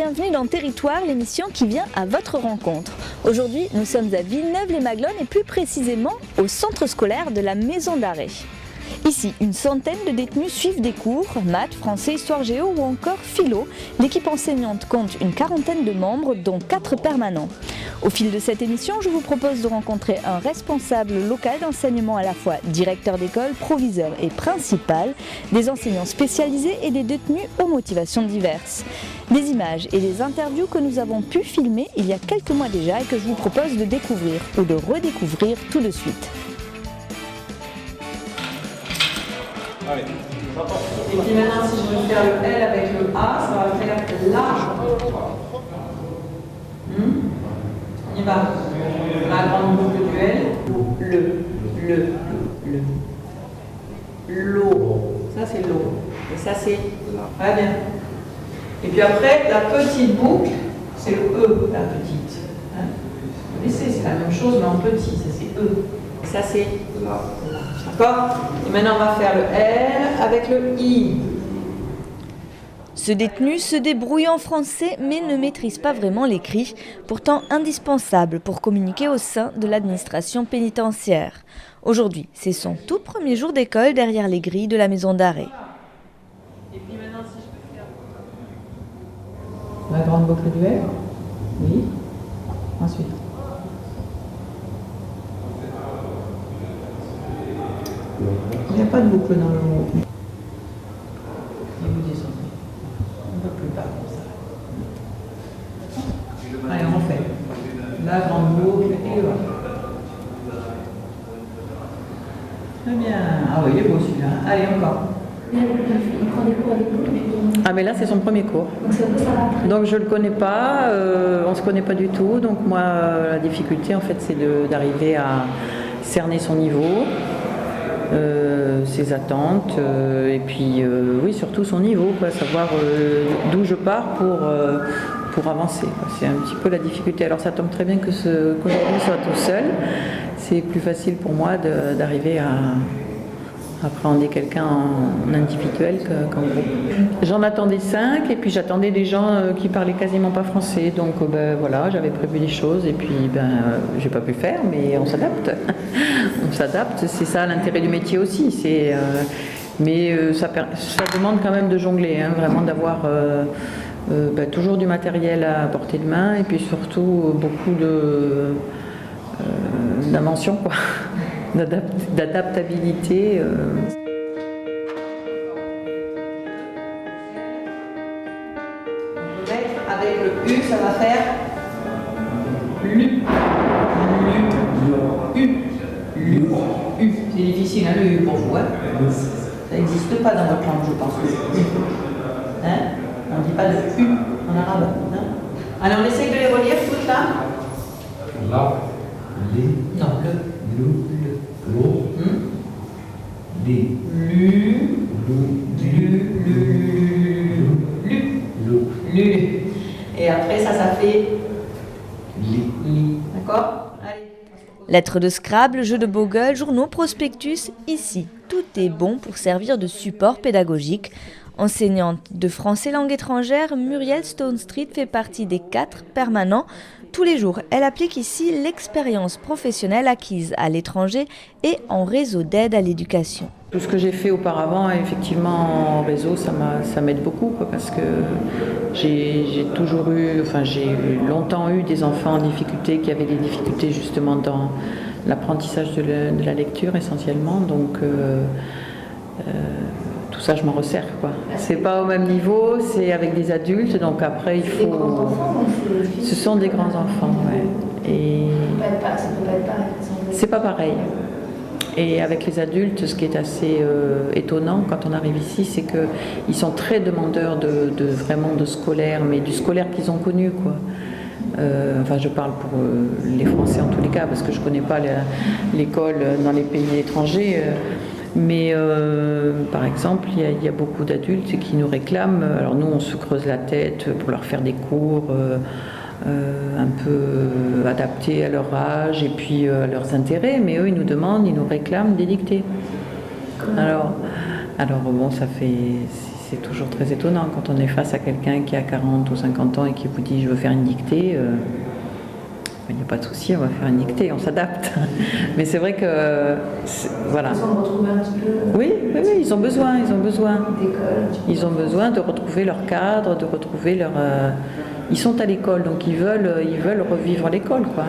bienvenue dans Territoire, l'émission qui vient à votre rencontre. Aujourd'hui, nous sommes à Villeneuve-les-Maglones et plus précisément au centre scolaire de la Maison d'Arrêt. Ici, une centaine de détenus suivent des cours, maths, français, histoire géo ou encore philo. L'équipe enseignante compte une quarantaine de membres, dont 4 permanents. Au fil de cette émission, je vous propose de rencontrer un responsable local d'enseignement à la fois directeur d'école, proviseur et principal, des enseignants spécialisés et des détenus aux motivations diverses. Des images et des interviews que nous avons pu filmer il y a quelques mois déjà et que je vous propose de découvrir ou de redécouvrir tout de suite. Allez. Et puis maintenant, si je veux faire le L avec le A, ça va faire large. On y va. La grande boucle du L. L'eau. Ça, c'est l'eau. Et ça, c'est très bien. Et puis après, la petite boucle, c'est le E, la petite. Hein? Vous connaissez, c'est la même chose, mais en petit. Ça, c'est E. Et ça, c'est là. D'accord? Et maintenant, on va faire le L avec le I. Ce détenu se débrouille en français mais ne maîtrise pas vraiment l'écrit, pourtant indispensable pour communiquer au sein de l'administration pénitentiaire. Aujourd'hui, c'est son tout premier jour d'école derrière les grilles de la maison d'arrêt. Et puis maintenant, si je peux faire la grande boucle du L. Oui. Ensuite. Il n'y a pas de boucle dans le mot. Et vous descendez. Un peu plus bas comme ça. Allez, on refait. La grande boucle et le A. Très bien. Ah oui, il est beau celui-là. Allez, encore. Il prend des cours avec vous. Ah mais là c'est son premier cours. Donc je le connais pas, on se connaît pas du tout. Donc moi la difficulté en fait c'est d'arriver à cerner son niveau. Ses attentes et puis oui surtout son niveau, quoi, savoir d'où je pars pour avancer, quoi. C'est un petit peu la difficulté. Alors ça tombe très bien qu'aujourd'hui soit tout seul, c'est plus facile pour moi d'arriver à appréhender quelqu'un en individuel qu'en groupe. J'en attendais 5 et puis j'attendais des gens qui parlaient quasiment pas français, donc ben voilà, j'avais prévu des choses et puis j'ai pas pu faire, mais on s'adapte. On s'adapte, c'est ça l'intérêt du métier aussi. Mais ça demande quand même de jongler, hein, vraiment d'avoir toujours du matériel à portée de main et puis surtout beaucoup d'invention, quoi. D'adaptabilité. Avec le U, ça va faire lu. U. C'est difficile, hein, le U pour vous. Hein? Ça n'existe pas dans votre langue, je pense. Hein? On ne dit pas de U en arabe. Hein? Alors on essaye de les relire toutes là. Là. Les. Non, L'eau. Les. Lu. Et après ça fait Li. D'accord? Allez. Lettres de Scrabble, jeux de beaux gueules, journaux, prospectus, ici, tout est bon pour servir de support pédagogique. Enseignante de français langue étrangère, Muriel Stonestreet fait partie des 4 permanents. Tous les jours, elle applique ici l'expérience professionnelle acquise à l'étranger et en réseau d'aide à l'éducation. Tout ce que j'ai fait auparavant, effectivement, en réseau, ça m'aide beaucoup, quoi, parce que j'ai longtemps eu des enfants en difficulté qui avaient des difficultés justement dans l'apprentissage de la lecture essentiellement, donc tout ça je m'en resserre, quoi. C'est pas au même niveau, c'est avec des adultes, donc après il faut... Ce sont des grands enfants, ouais. Et Ça peut pas être pareil. c'est pas pareil. Et avec les adultes, ce qui est assez étonnant quand on arrive ici, c'est qu'ils sont très demandeurs vraiment de scolaire, mais du scolaire qu'ils ont connu, quoi. Enfin, je parle pour les Français en tous les cas, parce que je ne connais pas l'école dans les pays étrangers. Mais par exemple, il y a beaucoup d'adultes qui nous réclament. Alors nous, on se creuse la tête pour leur faire des cours un peu adaptés à leur âge et puis à leurs intérêts, mais eux, ils nous demandent, ils nous réclament des dictées. Alors bon, ça fait... c'est toujours très étonnant quand on est face à quelqu'un qui a 40 ou 50 ans et qui vous dit « je veux faire une dictée ». Il n'y a pas de souci, on va faire une dictée, on s'adapte. Mais c'est vrai que, voilà. Ils ont retrouvé un petit peu. Oui, ils ont besoin. D'école. Ils ont besoin de retrouver leur cadre, de retrouver leur. Ils sont à l'école, donc ils veulent revivre l'école, quoi.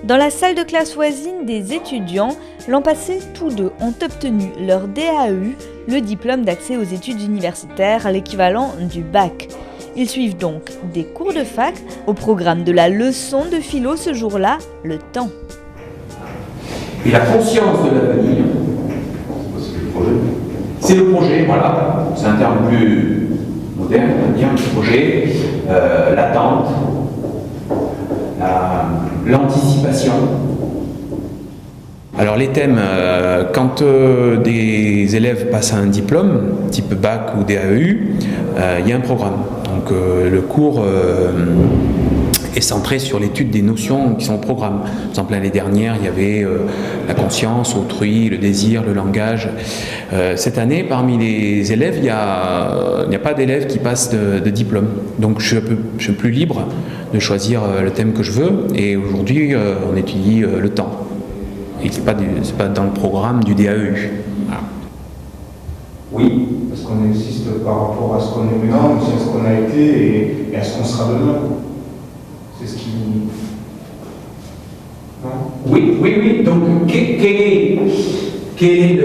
Dans la salle de classe voisine des étudiants, l'an passé, tous deux ont obtenu leur DAEU, le diplôme d'accès aux études universitaires, l'équivalent du bac. Ils suivent donc des cours de fac au programme de la leçon de philo ce jour-là, le temps. Et la conscience de l'avenir, c'est le projet, voilà, c'est un terme plus moderne, on va dire, le projet, l'attente, l'anticipation. Alors les thèmes, quand des élèves passent à un diplôme, type bac ou DAEU, il y a un programme. Donc le cours est centré sur l'étude des notions qui sont au programme. Par exemple, l'année dernière, il y avait la conscience, autrui, le désir, le langage. Cette année, parmi les élèves, il n'y a pas d'élèves qui passent de diplôme. Donc je suis plus libre de choisir le thème que je veux. Et aujourd'hui, on étudie le temps. Et c'est pas dans le programme du DAEU. Voilà. Oui, parce qu'on existe par rapport à ce qu'on est maintenant, mais aussi à ce qu'on a été et à ce qu'on sera demain. C'est ce qui... Non ? Oui. Donc, quelle est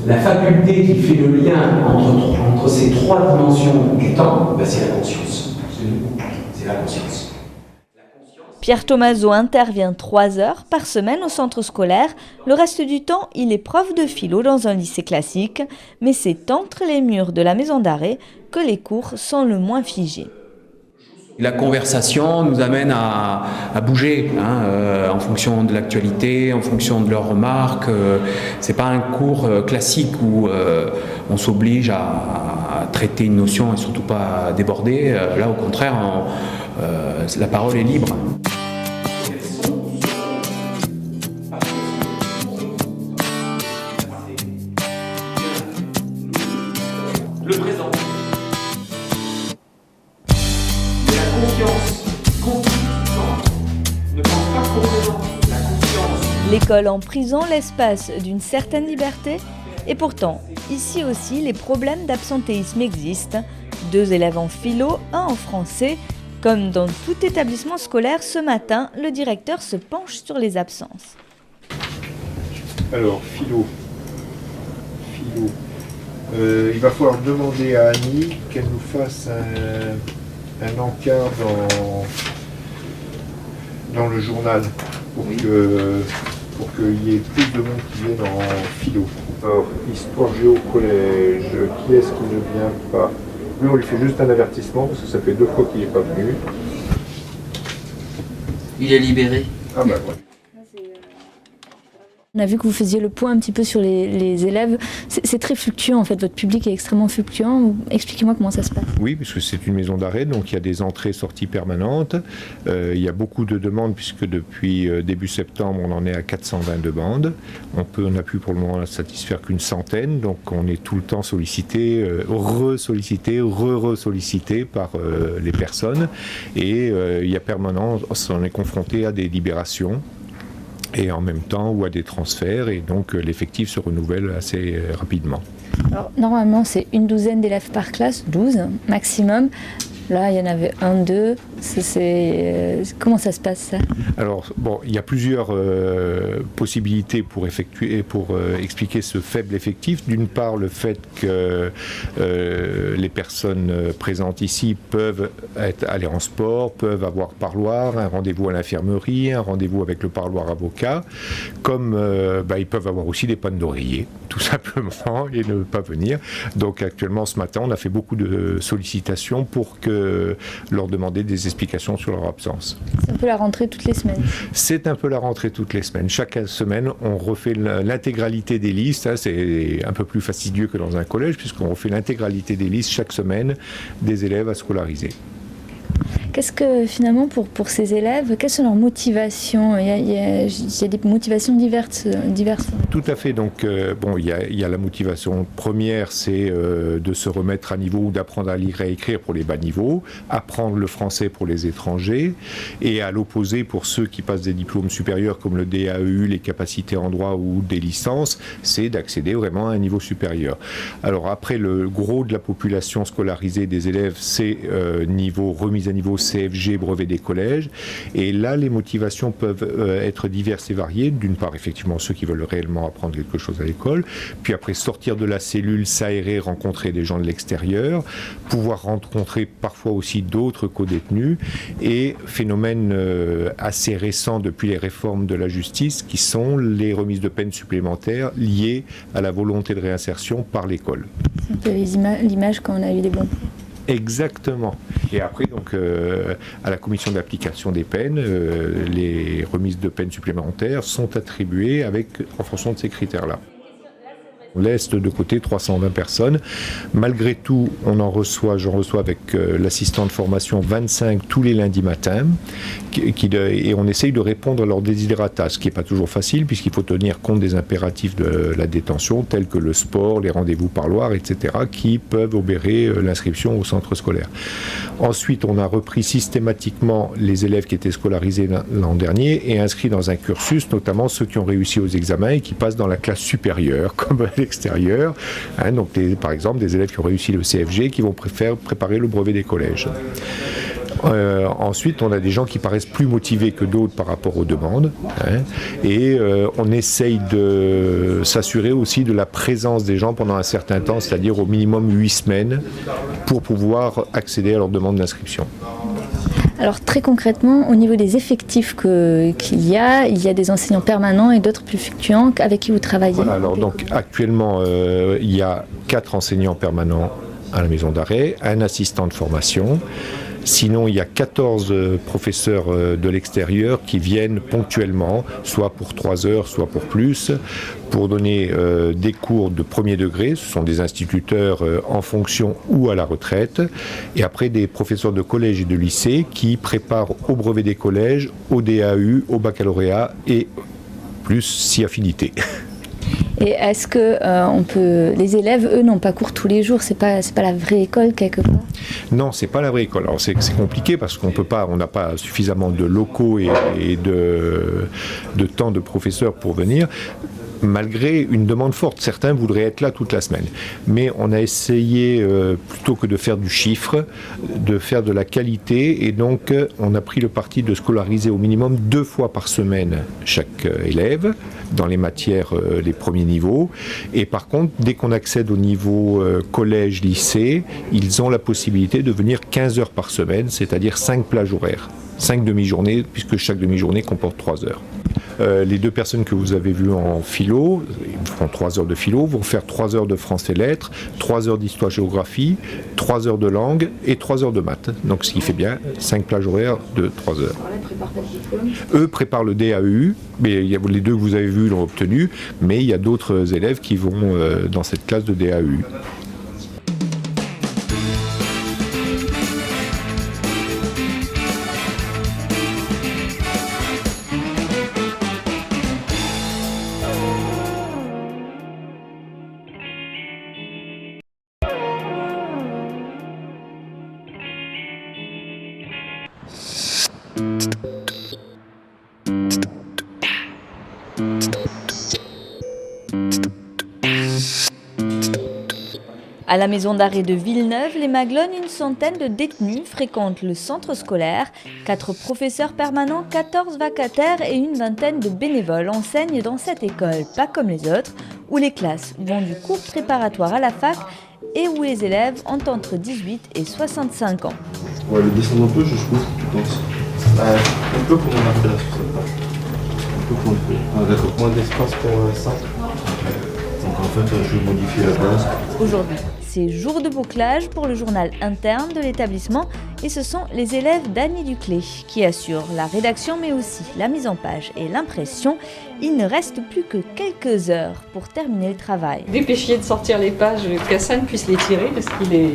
la faculté qui fait le lien entre ces trois dimensions du temps ? Ben, c'est la conscience. C'est la conscience. Pierre Thomazeau intervient 3 heures par semaine au centre scolaire. Le reste du temps, il est prof de philo dans un lycée classique. Mais c'est entre les murs de la maison d'arrêt que les cours sont le moins figés. La conversation nous amène à bouger en fonction de l'actualité, en fonction de leurs remarques. C'est pas un cours classique où on s'oblige à traiter une notion et surtout pas à déborder. Là, au contraire, la parole est libre. Le présent. L'école en prison laisse place d'une certaine liberté et pourtant, ici aussi, les problèmes d'absentéisme existent. 2 élèves en philo, 1 en français. Comme dans tout établissement scolaire, ce matin, le directeur se penche sur les absences. Alors, philo. Il va falloir demander à Annie qu'elle nous fasse un encart dans le journal pour qu'il y ait plus de monde qui vienne en philo. Alors, histoire géo collège, qui est-ce qui ne vient pas? Lui, on lui fait juste un avertissement parce que ça fait 2 fois qu'il n'est pas venu. Il est libéré. Ah bah ouais. On a vu que vous faisiez le point un petit peu sur les élèves. C'est très fluctuant en fait, votre public est extrêmement fluctuant. Expliquez-moi comment ça se passe. Oui, puisque c'est une maison d'arrêt, donc il y a des entrées-sorties permanentes. Il y a beaucoup de demandes puisque depuis début septembre, on en est à 420 demandes. On n'a plus pour le moment à satisfaire qu'une centaine, donc on est tout le temps sollicité, re-sollicité par les personnes. Et il y a permanence, on est confronté à des libérations. Et en même temps ou à des transferts, et donc l'effectif se renouvelle assez rapidement. Alors, normalement, c'est une douzaine d'élèves par classe, 12 maximum. Là, il y en avait 1, 2. Comment ça se passe ça? Alors, bon, il y a plusieurs possibilités pour expliquer ce faible effectif. D'une part, le fait que les personnes présentes ici peuvent aller en sport, peuvent avoir parloir, un rendez-vous à l'infirmerie, un rendez-vous avec le parloir avocat, comme ils peuvent avoir aussi des pannes d'oreiller, tout simplement, et ne pas venir. Donc actuellement, ce matin, on a fait beaucoup de sollicitations pour leur demander des des explications sur leur absence. C'est un peu la rentrée toutes les semaines. C'est un peu la rentrée toutes les semaines. Chaque semaine, on refait l'intégralité des listes. C'est un peu plus fastidieux que dans un collège, puisqu'on refait l'intégralité des listes chaque semaine des élèves à scolariser. Qu'est-ce que finalement pour ces élèves, quelles sont leurs motivations? Il y a des motivations diverses. Tout à fait. Donc il y a la motivation première, c'est de se remettre à niveau ou d'apprendre à lire et à écrire pour les bas niveaux, apprendre le français pour les étrangers, et à l'opposé pour ceux qui passent des diplômes supérieurs comme le DAEU, les capacités en droit ou des licences, c'est d'accéder vraiment à un niveau supérieur. Alors après, le gros de la population scolarisée des élèves, c'est remise à niveau CFG, brevet des collèges, et là les motivations peuvent être diverses et variées. D'une part, effectivement, ceux qui veulent réellement apprendre quelque chose à l'école, puis après sortir de la cellule, s'aérer, rencontrer des gens de l'extérieur, pouvoir rencontrer parfois aussi d'autres co-détenus, et phénomène assez récent depuis les réformes de la justice qui sont les remises de peine supplémentaires liées à la volonté de réinsertion par l'école. C'est un peu l'image quand on a eu des bons. Exactement. Et après, donc, à la commission d'application des peines, les remises de peines supplémentaires sont attribuées en fonction de ces critères-là. On laisse de côté 320 personnes. Malgré tout, j'en reçois avec l'assistant de formation 25 tous les lundis matins, et on essaye de répondre à leurs desiderata, ce qui n'est pas toujours facile, puisqu'il faut tenir compte des impératifs de la détention, tels que le sport, les rendez-vous parloirs, etc., qui peuvent obérer l'inscription au centre scolaire. Ensuite, on a repris systématiquement les élèves qui étaient scolarisés l'an dernier et inscrits dans un cursus, notamment ceux qui ont réussi aux examens et qui passent dans la classe supérieure, comme à l'extérieur. Donc, par exemple, des élèves qui ont réussi le CFG qui vont préparer le brevet des collèges. Ensuite, on a des gens qui paraissent plus motivés que d'autres par rapport aux demandes, et on essaye de s'assurer aussi de la présence des gens pendant un certain temps, c'est-à-dire au minimum 8 semaines, pour pouvoir accéder à leur demande d'inscription. Alors très concrètement, au niveau des effectifs qu'il y a des enseignants permanents et d'autres plus fluctuants avec qui vous travaillez. Voilà, alors donc actuellement, il y a 4 enseignants permanents à la maison d'arrêt, un assistant de formation. Sinon, il y a 14 professeurs de l'extérieur qui viennent ponctuellement, soit pour 3 heures, soit pour plus, pour donner des cours de premier degré. Ce sont des instituteurs en fonction ou à la retraite. Et après, des professeurs de collège et de lycée qui préparent au brevet des collèges, au DAU, au baccalauréat et plus si affinité. Et est-ce que les élèves, eux, n'ont pas cours tous les jours? C'est pas la vraie école quelque part? Non, c'est pas la vraie école. Alors c'est compliqué parce on n'a pas suffisamment de locaux et de temps de professeurs pour venir. Malgré une demande forte, certains voudraient être là toute la semaine. Mais on a essayé, plutôt que de faire du chiffre, de faire de la qualité, et donc on a pris le parti de scolariser au minimum 2 fois par semaine chaque élève, dans les matières, les premiers niveaux. Et par contre, dès qu'on accède au niveau collège, lycée, ils ont la possibilité de venir 15 heures par semaine, c'est-à-dire 5 plages horaires. 5 demi-journées, puisque chaque demi-journée comporte 3 heures. Les 2 personnes que vous avez vues en philo, ils feront 3 heures de philo, vont faire 3 heures de français lettres, 3 heures d'histoire-géographie, 3 heures de langue et 3 heures de maths. Donc ce qui fait bien 5 plages horaires de 3 heures. Eux préparent le DAEU, mais les 2 que vous avez vus l'ont obtenu, mais il y a d'autres élèves qui vont dans cette classe de DAEU. À la maison d'arrêt de Villeneuve-les-Maglones, une centaine de détenus fréquentent le centre scolaire. 4 professeurs permanents, 14 vacataires et une vingtaine de bénévoles enseignent dans cette école, pas comme les autres, où les classes vont du cours préparatoire à la fac et où les élèves ont entre 18 et 65 ans. On va le descendre un peu, je trouve, tu penses un peu pour mon artère sur cette page. Un peu pour le faire. Ah d'accord, moins d'espace pour ça. Donc en fait, je vais modifier la place. Aujourd'hui, c'est jour de bouclage pour le journal interne de l'établissement et ce sont les élèves d'Annie Duclé qui assurent la rédaction mais aussi la mise en page et l'impression. Il ne reste plus que quelques heures pour terminer le travail. Dépêchiez de sortir les pages, que Hassan puisse les tirer parce qu'il est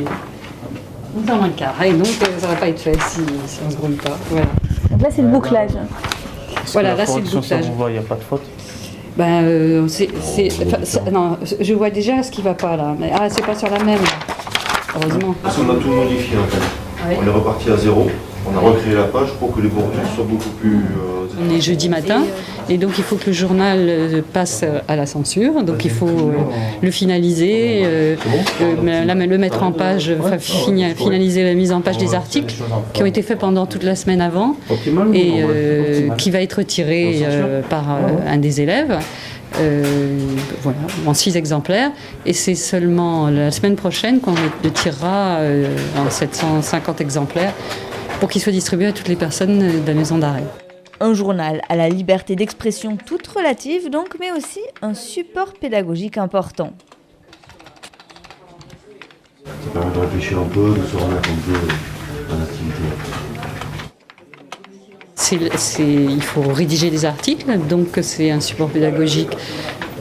dans moins de quart. Et donc ça ne va pas être fait si on ne se grouille pas. Voilà. Donc là c'est le bouclage. Voilà, là c'est le bouclage. Il n'y a pas de faute. Non, je vois déjà ce qui ne va pas là. Mais, c'est pas sur la même. Heureusement. Parce qu'on a tout modifié en fait. Oui. On est reparti à zéro. On a recréé la page pour que les bordures soient beaucoup plus... On est jeudi matin et donc il faut que le journal passe à la censure. Donc il faut le finaliser, le mettre en page, finaliser la mise en page des articles qui ont été faits pendant toute la semaine avant et qui va être retiré par un des élèves. Voilà, en 6 exemplaires et c'est seulement la semaine prochaine qu'on le tirera en 750 exemplaires pour qu'il soit distribué à toutes les personnes de la maison d'arrêt. Un journal à la liberté d'expression toute relative donc, mais aussi un support pédagogique important. Ça permet de réfléchir un peu, de se remettre un peu en activité. Il faut rédiger des articles, donc c'est un support pédagogique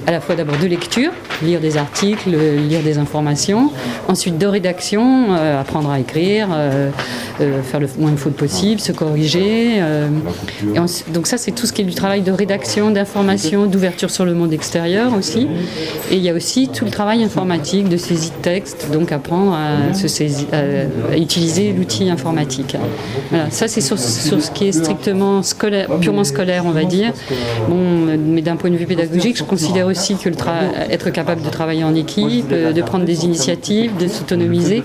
à la fois d'abord de lecture, lire des articles, lire des informations, ensuite de rédaction, apprendre à écrire, faire le moins de fautes possible, se corriger. Donc ça c'est tout ce qui est du travail de rédaction, d'information, d'ouverture sur le monde extérieur aussi. Et il y a aussi tout le travail informatique, de saisie de texte, donc apprendre à utiliser l'outil informatique. Voilà, ça c'est sur ce qui est strictement scolaire, purement scolaire on va dire. Bon, mais d'un point de vue pédagogique, je considère aussi que être capable de travailler en équipe, de prendre des initiatives, de s'autonomiser,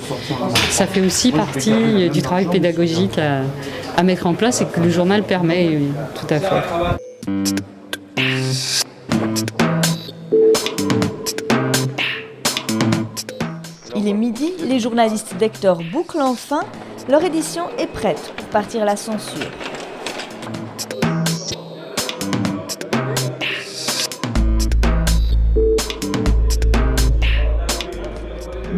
ça fait aussi partie du travail pédagogique à mettre en place et que le journal permet tout à fait. Il est midi, les journalistes d'Hector bouclent enfin. Leur édition est prête pour partir à la censure.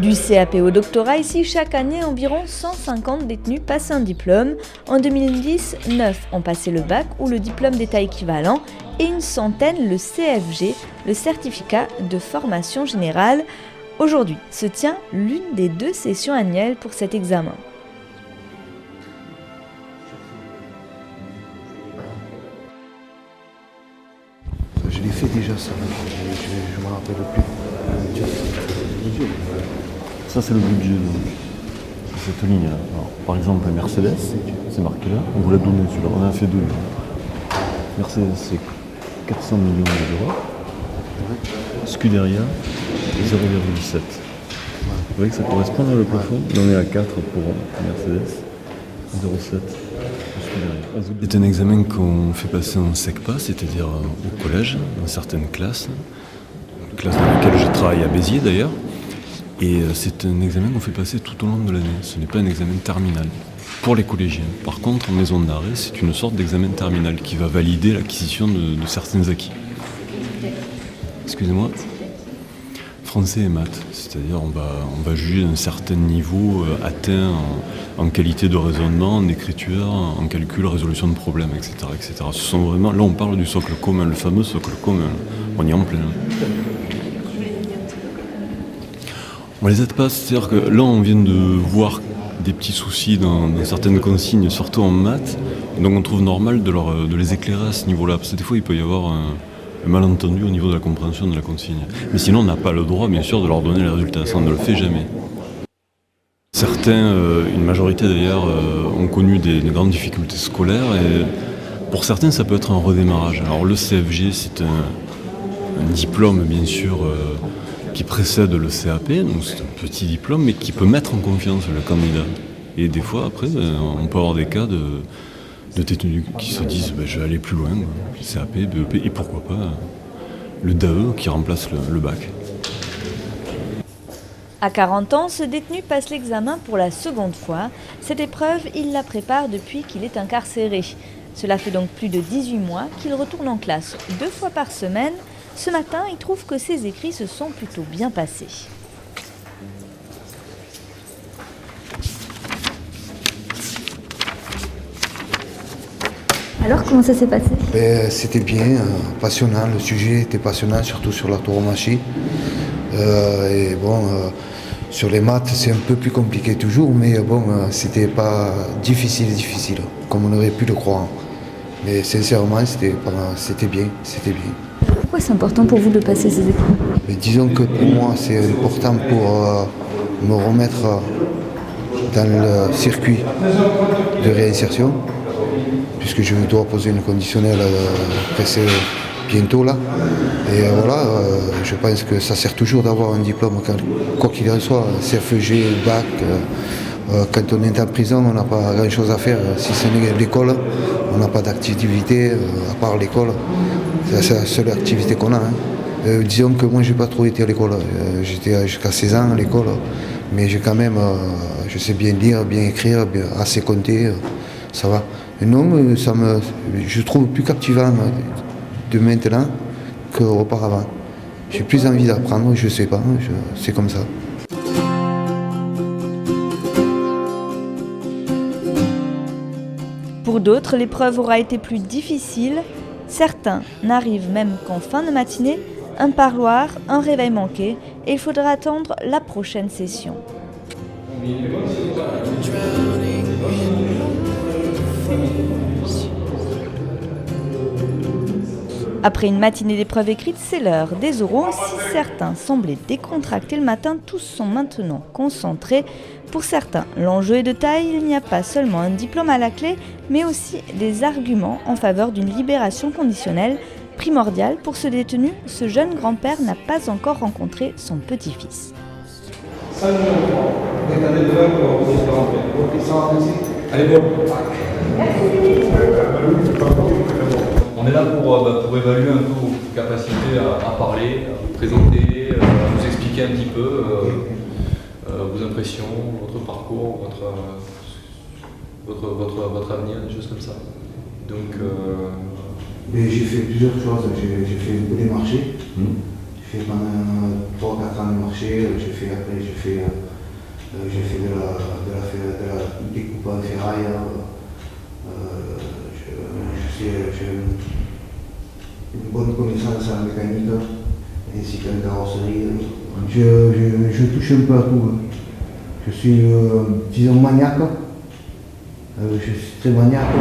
Du CAP au doctorat, ici, chaque année, environ 150 détenus passent un diplôme. En 2010, 9 ont passé le bac ou le diplôme d'état équivalent et une centaine le CFG, le certificat de formation générale. Aujourd'hui se tient l'une des 2 sessions annuelles pour cet examen. Je l'ai fait déjà ça, je ne me rappelle plus. Ça c'est le budget de cette ligne là. Alors, par exemple Mercedes, c'est marqué là, on vous l'a donné celui-là, on en a fait 2. Mercedes c'est 400 millions d'euros. Scuderia 0,7. Vous voyez que ça correspond à le plafond. On est à 4 pour Mercedes, 0,7. C'est un examen qu'on fait passer en SECPA, c'est-à-dire au collège, dans certaines classes, classe dans laquelle je travaille à Béziers d'ailleurs. Et c'est un examen qu'on fait passer tout au long de l'année, ce n'est pas un examen terminal pour les collégiens. Par contre, en maison d'arrêt, c'est une sorte d'examen terminal qui va valider l'acquisition de certains acquis. Excusez-moi. Français et maths, c'est-à-dire on va juger d'un certain niveau atteint en qualité de raisonnement, en écriture, en calcul, résolution de problèmes, etc., etc. Ce sont vraiment, là on parle du socle commun, le fameux socle commun, on y est en plein. On les aide pas, c'est-à-dire que là on vient de voir des petits soucis dans certaines consignes, surtout en maths, donc on trouve normal de les éclairer à ce niveau-là, parce que des fois il peut y avoir un malentendu au niveau de la compréhension de la consigne. Mais sinon on n'a pas le droit bien sûr de leur donner les résultats, ça on ne le fait jamais. Certains, une majorité d'ailleurs, ont connu des grandes difficultés scolaires et pour certains ça peut être un redémarrage. Alors le CFG c'est un diplôme bien sûr qui précède le CAP, donc c'est un petit diplôme mais qui peut mettre en confiance le candidat. Et des fois après on peut avoir des cas de détenus qui se disent je vais aller plus loin, CAP, BEP et pourquoi pas le DAE qui remplace le bac. À 40 ans, ce détenu passe l'examen pour la seconde fois. Cette épreuve, il la prépare depuis qu'il est incarcéré. Cela fait donc plus de 18 mois qu'il retourne en classe 2 fois par semaine. ce matin, il trouve que ses écrits se sont plutôt bien passés. Alors, comment ça s'est passé? C'était bien, passionnant, le sujet était passionnant, surtout sur la tauromachie. Et bon, sur les maths, c'est un peu plus compliqué toujours, mais bon, c'était pas difficile, comme on aurait pu le croire. Mais sincèrement, c'était bien. Pourquoi c'est important pour vous de passer ces épreuves? Mais disons que pour moi, c'est important pour me remettre dans le circuit de réinsertion, puisque je dois poser une conditionnelle presque bientôt là. Et voilà, je pense que ça sert toujours d'avoir un diplôme, quoi qu'il en soit, CFG, bac. Quand on est en prison, on n'a pas grand-chose à faire. Si ce n'est l'école, on n'a pas d'activité à part l'école. C'est la seule activité qu'on a. Hein. Disons que moi, je n'ai pas trop été à l'école. J'étais jusqu'à 16 ans à l'école, mais j'ai quand même, je sais bien lire, bien écrire, assez compter, ça va. Et non, je trouve plus captivant de maintenant qu'auparavant. J'ai plus envie d'apprendre, je sais pas, c'est comme ça. Pour d'autres, l'épreuve aura été plus difficile. Certains n'arrivent même qu'en fin de matinée, un parloir, un réveil manqué, et il faudra attendre la prochaine session. Après une matinée d'épreuves écrites, c'est l'heure des oraux. Si certains semblaient décontractés le matin, tous sont maintenant concentrés. Pour certains, l'enjeu est de taille. Il n'y a pas seulement un diplôme à la clé, mais aussi des arguments en faveur d'une libération conditionnelle. Primordial pour ce détenu, ce jeune grand-père n'a pas encore rencontré son petit-fils. On est là pour évaluer un peu vos capacités à parler, à vous présenter, à nous expliquer un petit peu vos impressions, votre parcours, votre avenir, des choses comme ça. Donc, j'ai fait plusieurs choses. J'ai fait beaucoup des marchés. J'ai fait pendant 3-4 ans de marché. J'ai fait de la découpe en ferraille. J'ai une bonne connaissance en mécanique ainsi qu'en carrosserie. Je touche un peu à tout. Je suis, disons, maniaque. Je suis très maniaque.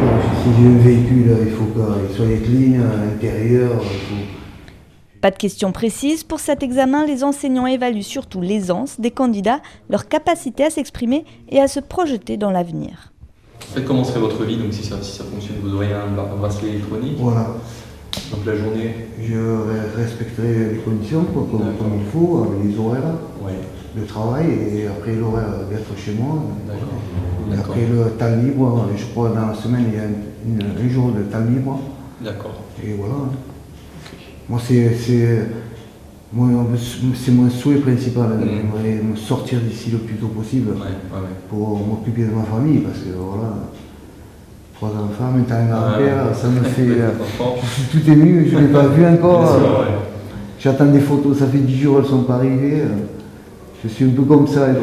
Si j'ai un véhicule, il faut qu'il soit clean, à l'intérieur. Pas de questions précises. Pour cet examen, les enseignants évaluent surtout l'aisance des candidats, leur capacité à s'exprimer et à se projeter dans l'avenir. En fait, comment serait votre vie donc, si ça fonctionne? Vous auriez un bracelet électronique? Voilà. Donc la journée? Je respecterai les conditions comme il faut, avec les horaires de travail et après l'horaire d'être chez moi. Et après le temps libre, je crois dans la semaine il y a un jour de temps libre. D'accord. Et voilà. Moi c'est mon souhait principal, j'aimerais me sortir d'ici le plus tôt possible pour m'occuper de ma famille parce que voilà, 3 enfants, maintenant un grand-père, ça me fait... je suis tout ému, je ne l'ai pas vu encore. J'attends des photos, ça fait 10 jours, elles ne sont pas arrivées. Je suis un peu comme ça et tout.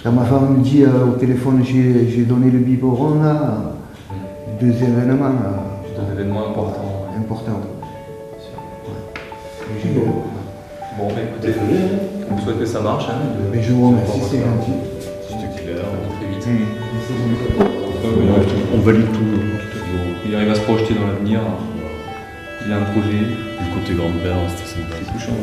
Quand ma femme me dit au téléphone, j'ai donné le biberon là, 2 événements. 2 événements importants. Bon, bah, écoutez, on vous souhaite que ça marche. Mais je vous remercie, c'est gentil. C'était clair, très vite. On valide tout. Il arrive à se projeter dans l'avenir. Il a un projet. Du côté grand-père, c'était sympa. C'est touchant.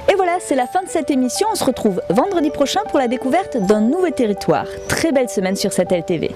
Et voilà, c'est la fin de cette émission. On se retrouve vendredi prochain pour la découverte d'un nouveau territoire. Très belle semaine sur cette LTV.